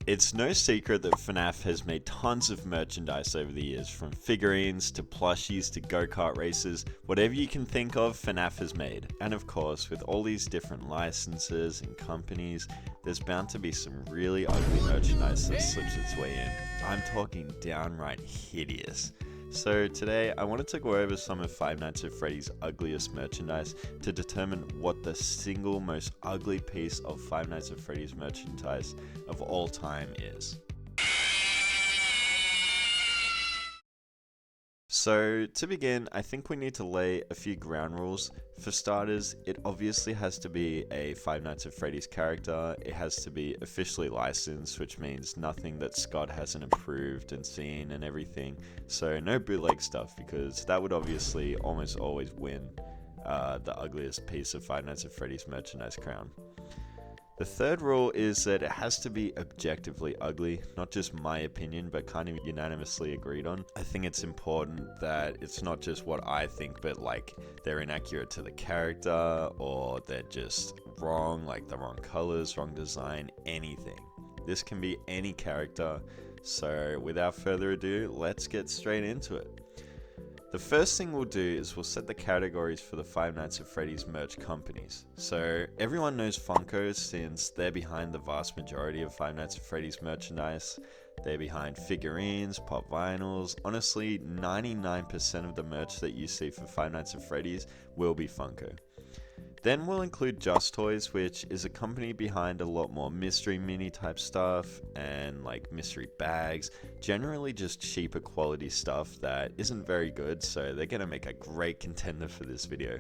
It's no secret that FNaF has made tons of merchandise over the years, from figurines to plushies to go-kart races. Whatever you can think of, FNaF has made. And of course, with all these different licenses and companies, there's bound to be some really ugly merchandise that slips its way in. I'm talking downright hideous. So today I wanted to go over some of Five Nights at Freddy's ugliest merchandise to determine what the single most ugly piece of Five Nights at Freddy's merchandise of all time is. So to begin, I think we need to lay a few ground rules. For starters, it obviously has to be a Five Nights at Freddy's character. It has to be officially licensed, which means nothing that Scott hasn't approved and seen and everything. So no bootleg stuff, because that would obviously almost always win the ugliest piece of Five Nights at Freddy's merchandise crown. The third rule is that it has to be objectively ugly, not just my opinion, but kind of unanimously agreed on. I think it's important that it's not just what I think, but like they're inaccurate to the character, or they're just wrong, like the wrong colors, wrong design, anything. This can be any character, so without further ado, let's get straight into it. The first thing we'll do is we'll set the categories for the Five Nights at Freddy's merch companies. So everyone knows Funko, since they're behind the vast majority of Five Nights at Freddy's merchandise. They're behind figurines, pop vinyls. Honestly, 99% of the merch that you see for Five Nights at Freddy's will be Funko. Then we'll include Just Toys, which is a company behind a lot more mystery mini type stuff and like mystery bags, generally just cheaper quality stuff that isn't very good, so they're going to make a great contender for this video.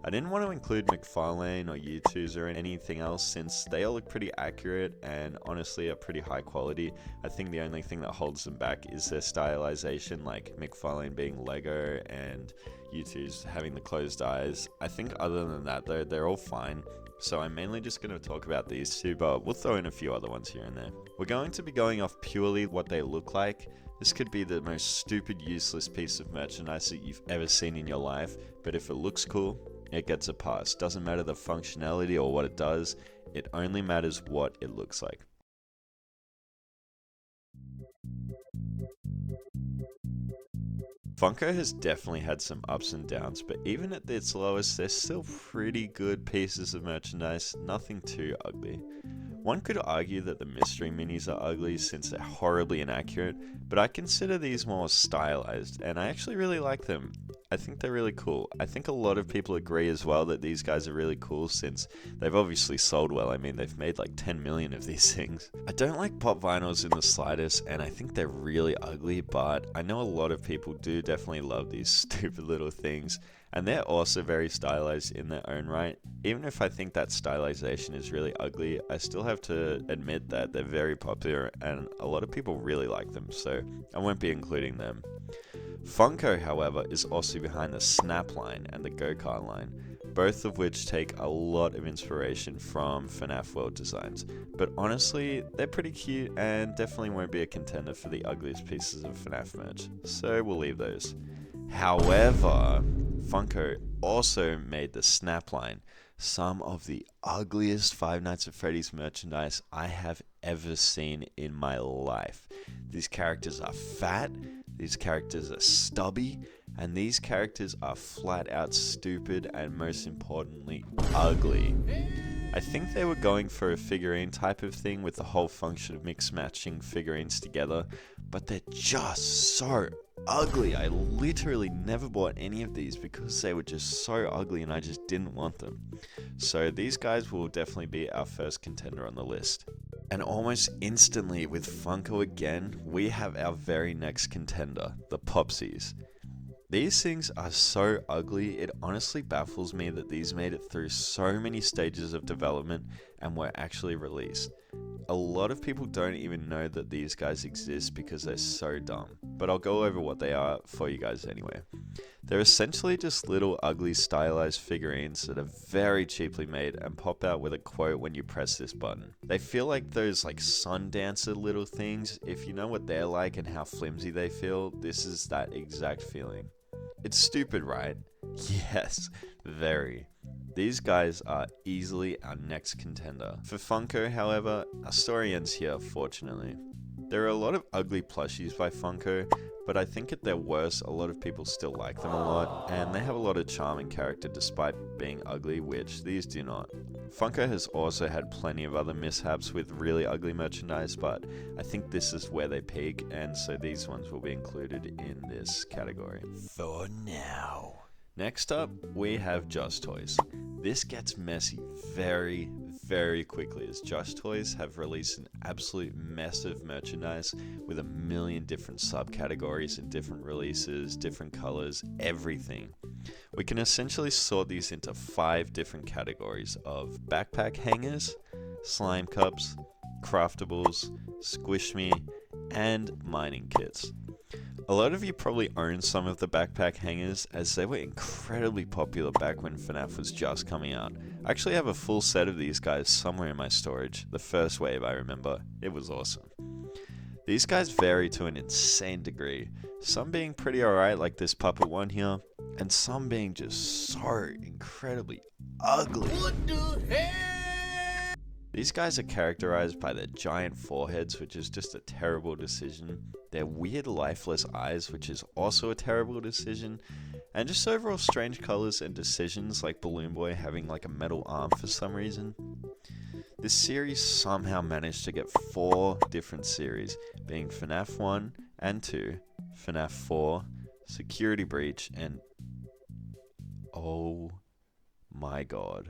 I didn't want to include McFarlane or U2s or anything else, since they all look pretty accurate and honestly are pretty high quality. I think the only thing that holds them back is their stylization, like McFarlane being Lego and U2s having the closed eyes. I think other than that though, they're all fine. So I'm mainly just going to talk about these two, but we'll throw in a few other ones here and there. We're going to be going off purely what they look like. This could be the most stupid, useless piece of merchandise that you've ever seen in your life, but if it looks cool, it gets a pass. Doesn't matter the functionality or what it does, it only matters what it looks like. Funko has definitely had some ups and downs, but even at its lowest, they're still pretty good pieces of merchandise, nothing too ugly. One could argue that the mystery minis are ugly since they're horribly inaccurate, but I consider these more stylized, and I actually really like them. I think they're really cool. I think a lot of people agree as well that these guys are really cool, since they've obviously sold well. I mean, they've made like 10 million of these things. I don't like pop vinyls in the slightest, and I think they're really ugly, but I know a lot of people do definitely love these stupid little things. And they're also very stylized in their own right. Even if I think that stylization is really ugly, I still have to admit that they're very popular and a lot of people really like them, so I won't be including them. Funko, however, is also behind the Snap line and the Go-Kart line, both of which take a lot of inspiration from FNaF world designs. But honestly, they're pretty cute and definitely won't be a contender for the ugliest pieces of FNaF merch, so we'll leave those. However, Funko also made the Snap line, some of the ugliest Five Nights at Freddy's merchandise I have ever seen in my life. These characters are fat, these characters are stubby, and these characters are flat out stupid and most importantly, ugly. I think they were going for a figurine type of thing with the whole function of mix matching figurines together, but they're just so ugly. I literally never bought any of these because they were just so ugly and I just didn't want them. So these guys will definitely be our first contender on the list. And almost instantly with Funko again, we have our very next contender, the Popsies. These things are so ugly, it honestly baffles me that these made it through so many stages of development and were actually released. A lot of people don't even know that these guys exist because they're so dumb, but I'll go over what they are for you guys anyway. They're essentially just little ugly stylized figurines that are very cheaply made and pop out with a quote when you press this button. They feel like those like Sun Dancer little things. If you know what they're like and how flimsy they feel, this is that exact feeling. It's stupid, right? Yes, very. These guys are easily our next contender. For Funko, however, our story ends here, fortunately. There are a lot of ugly plushies by Funko, but I think at their worst, a lot of people still like them a lot, and they have a lot of charm and character despite being ugly, which these do not. Funko has also had plenty of other mishaps with really ugly merchandise, but I think this is where they peak, and so these ones will be included in this category. For now. Next up, we have Just Toys. This gets messy very, very quickly as Just Toys have released an absolute mess of merchandise with a million different subcategories and different releases, different colors, everything. We can essentially sort these into 5 different categories of backpack hangers, slime cups, craftables, squish me, and mining kits. A lot of you probably own some of the backpack hangers as they were incredibly popular back when FNaF was just coming out. I actually have a full set of these guys somewhere in my storage. The first wave I remember. It was awesome. These guys vary to an insane degree, some being pretty alright like this puppet one here, and some being just so incredibly ugly. What the hell? These guys are characterized by their giant foreheads, which is just a terrible decision, their weird lifeless eyes, which is also a terrible decision, and just overall strange colors and decisions like Balloon Boy having like a metal arm for some reason. This series somehow managed to get 4 different series, being FNaF 1 and 2, FNaF 4, Security Breach, and oh my god.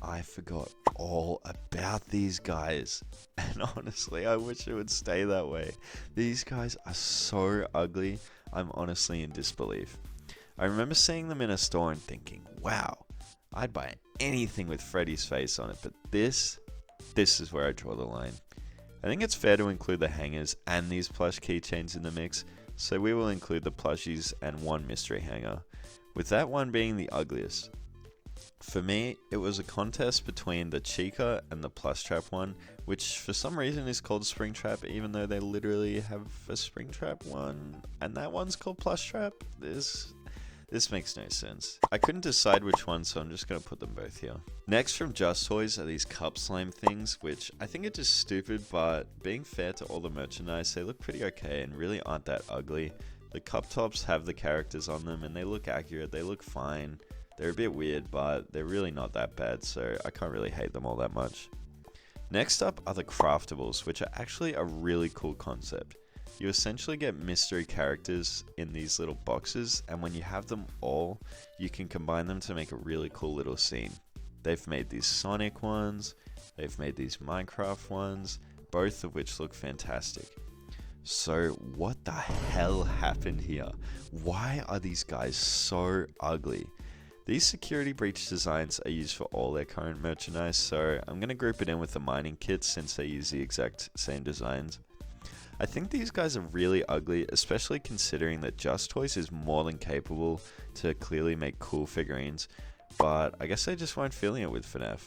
I forgot all about these guys, and honestly I wish it would stay that way. These guys are so ugly, I'm honestly in disbelief. I remember seeing them in a store and thinking, wow, I'd buy anything with Freddy's face on it, but this is where I draw the line. I think it's fair to include the hangers and these plush keychains in the mix, so we will include the plushies and 1 mystery hanger, with that one being the ugliest. For me, it was a contest between the Chica and the Plush Trap one, which for some reason is called Springtrap, even though they literally have a Springtrap one, and that one's called Plush Trap. This makes no sense. I couldn't decide which one, so I'm just going to put them both here. Next from Just Toys are these cup slime things, which I think are just stupid, but being fair to all the merchandise, they look pretty okay and really aren't that ugly. The cup tops have the characters on them and they look accurate, they look fine. They're a bit weird, but they're really not that bad, so I can't really hate them all that much. Next up are the craftables, which are actually a really cool concept. You essentially get mystery characters in these little boxes, and when you have them all, you can combine them to make a really cool little scene. They've made these Sonic ones, they've made these Minecraft ones, both of which look fantastic. So what the hell happened here? Why are these guys so ugly? These security breach designs are used for all their current merchandise, so I'm going to group it in with the mining kits since they use the exact same designs. I think these guys are really ugly, especially considering that Just Toys is more than capable to clearly make cool figurines, but I guess I just weren't feeling it with FNaF.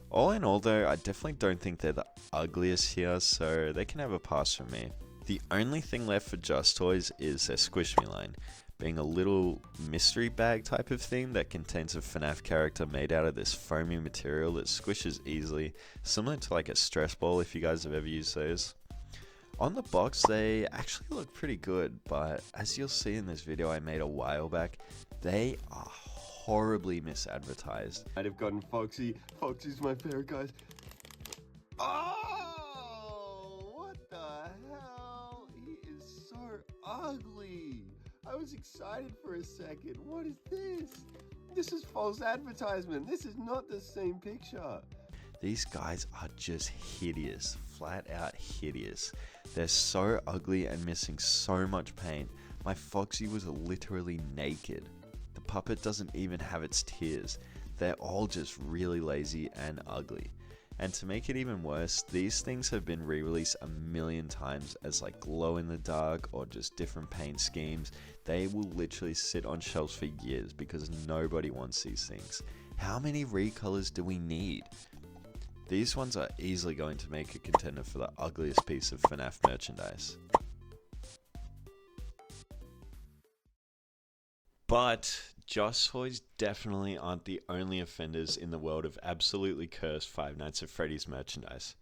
All in all though, I definitely don't think they're the ugliest here, so they can have a pass from me. The only thing left for Just Toys is their Squish Me line, being a little mystery bag type of thing that contains a FNaF character made out of this foamy material that squishes easily, similar to like a stress ball if you guys have ever used those. On the box they actually look pretty good, but as you'll see in this video I made a while back, they are horribly misadvertised. I'd have gotten Foxy. Foxy's my favorite, guys. Oh, what the hell? He is so ugly. I was excited for a second. What is this? This is false advertisement. This is not the same picture. These guys are just hideous, flat out hideous. They're so ugly and missing so much paint. My Foxy was literally naked. The puppet doesn't even have its tears. They're all just really lazy and ugly. And to make it even worse, these things have been re-released a million times as like glow in the dark or just different paint schemes. They will literally sit on shelves for years because nobody wants these things. How many recolors do we need? These ones are easily going to make a contender for the ugliest piece of FNaF merchandise. But Jazwares definitely aren't the only offenders in the world of absolutely cursed Five Nights at Freddy's merchandise.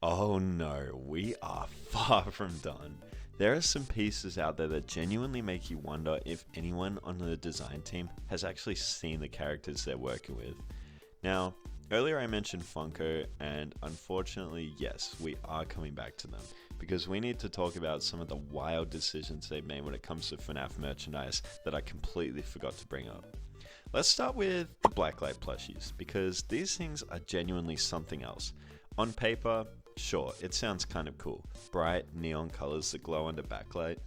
Oh no, we are far from done. There are some pieces out there that genuinely make you wonder if anyone on the design team has actually seen the characters they're working with. Now, earlier I mentioned Funko, and unfortunately, yes, we are coming back to them, because we need to talk about some of the wild decisions they've made when it comes to FNaF merchandise that I completely forgot to bring up. Let's start with the blacklight plushies, because these things are genuinely something else. On paper, sure, it sounds kind of cool. Bright neon colors that glow under backlight.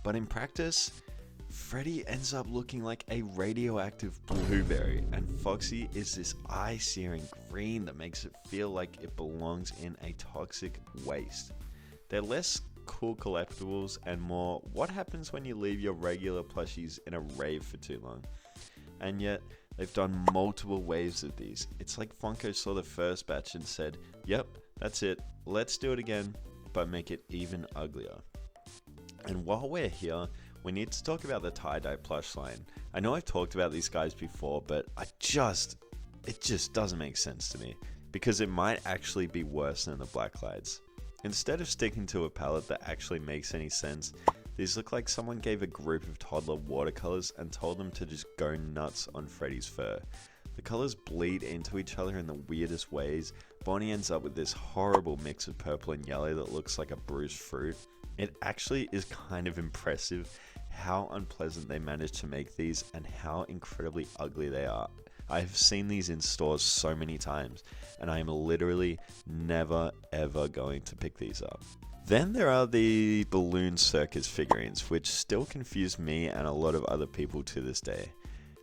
But in practice, Freddy ends up looking like a radioactive blueberry, and Foxy is this eye-searing green that makes it feel like it belongs in a toxic waste. They're less cool collectibles and more what happens when you leave your regular plushies in a rave for too long. And yet, they've done multiple waves of these. It's like Funko saw the first batch and said, yep, that's it, let's do it again, but make it even uglier. And while we're here, we need to talk about the tie-dye plush line. I know I've talked about these guys before, but it just doesn't make sense to me, because it might actually be worse than the blacklights. Instead of sticking to a palette that actually makes any sense, these look like someone gave a group of toddler watercolors and told them to just go nuts on Freddy's fur. The colors bleed into each other in the weirdest ways. Bonnie ends up with this horrible mix of purple and yellow that looks like a bruised fruit. It actually is kind of impressive how unpleasant they managed to make these and how incredibly ugly they are. I've seen these in stores so many times, and I am literally never ever going to pick these up. Then there are the balloon circus figurines, which still confuse me and a lot of other people to this day.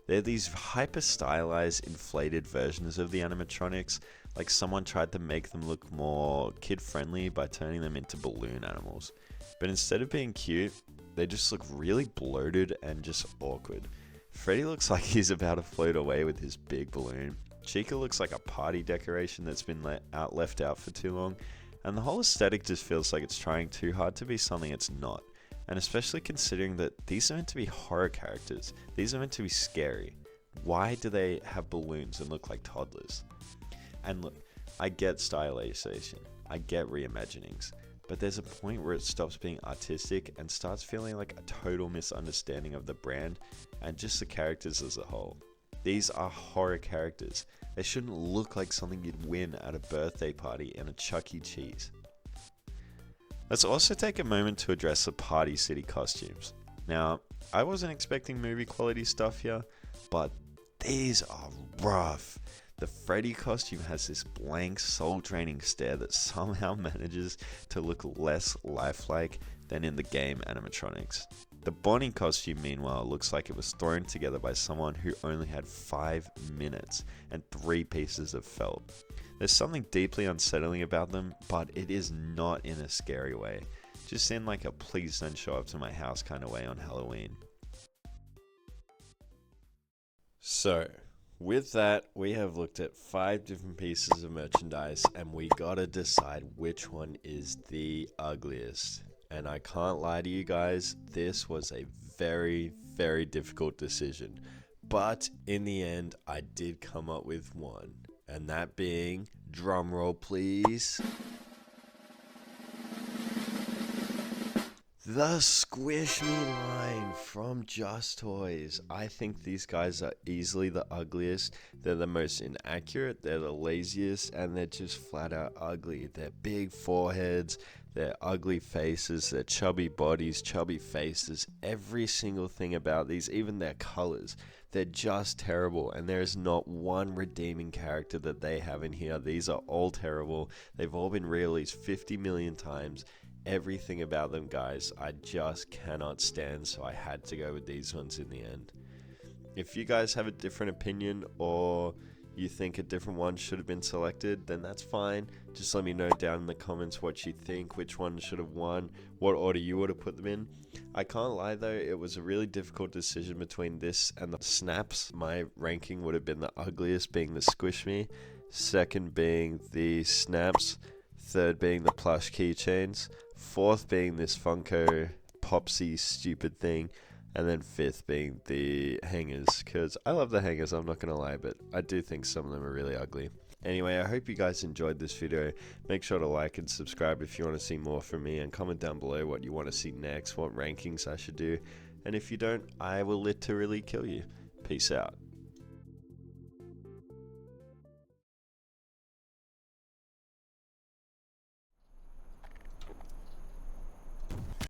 They're these hyper stylized, inflated versions of the animatronics, like someone tried to make them look more kid friendly by turning them into balloon animals. But instead of being cute, they just look really bloated and just awkward. Freddy looks like he's about to float away with his big balloon. Chica looks like a party decoration that's been left out for too long. And the whole aesthetic just feels like it's trying too hard to be something it's not. And especially considering that these are meant to be horror characters. These are meant to be scary. Why do they have balloons and look like toddlers? And look, I get stylization. I get reimaginings. But there's a point where it stops being artistic and starts feeling like a total misunderstanding of the brand and just the characters as a whole. These are horror characters. They shouldn't look like something you'd win at a birthday party in a Chuck E. Cheese. Let's also take a moment to address the Party City costumes. Now, I wasn't expecting movie quality stuff here, but these are rough. The Freddy costume has this blank, soul-draining stare that somehow manages to look less lifelike than in the game animatronics. The Bonnie costume, meanwhile, looks like it was thrown together by someone who only had 5 minutes and 3 pieces of felt. There's something deeply unsettling about them, but it is not in a scary way. Just in like a please don't show up to my house kind of way on Halloween. So, with that, we have looked at 5 different pieces of merchandise and we gotta decide which one is the ugliest. And I can't lie to you guys, this was a very, very difficult decision. But in the end, I did come up with one. And that being, drumroll please, the Squish Me line from Just Toys. I think these guys are easily the ugliest. They're the most inaccurate, they're the laziest, and they're just flat out ugly. They're big foreheads, they're ugly faces, they're chubby bodies, chubby faces. Every single thing about these, even their colors, they're just terrible, and there is not one redeeming character that they have in here. These are all terrible. They've all been re-released 50 million times. Everything about them, guys, I just cannot stand, so I had to go with these ones in the end. If you guys have a different opinion or you think a different one should have been selected, then that's fine. Just let me know down in the comments what you think, which one should have won, what order you would have put them in. I can't lie though, it was a really difficult decision between this and the snaps. My ranking would have been the ugliest being the Squish Me, second being the snaps, third being the plush keychains, fourth being this Funko Popsy stupid thing, And then 5th being the hangers, because I love the hangers, I'm not going to lie, but I do think some of them are really ugly. Anyway, I hope you guys enjoyed this video. Make sure to like and subscribe if you want to see more from me, and comment down below what you want to see next, what rankings I should do. And if you don't, I will literally kill you. Peace out.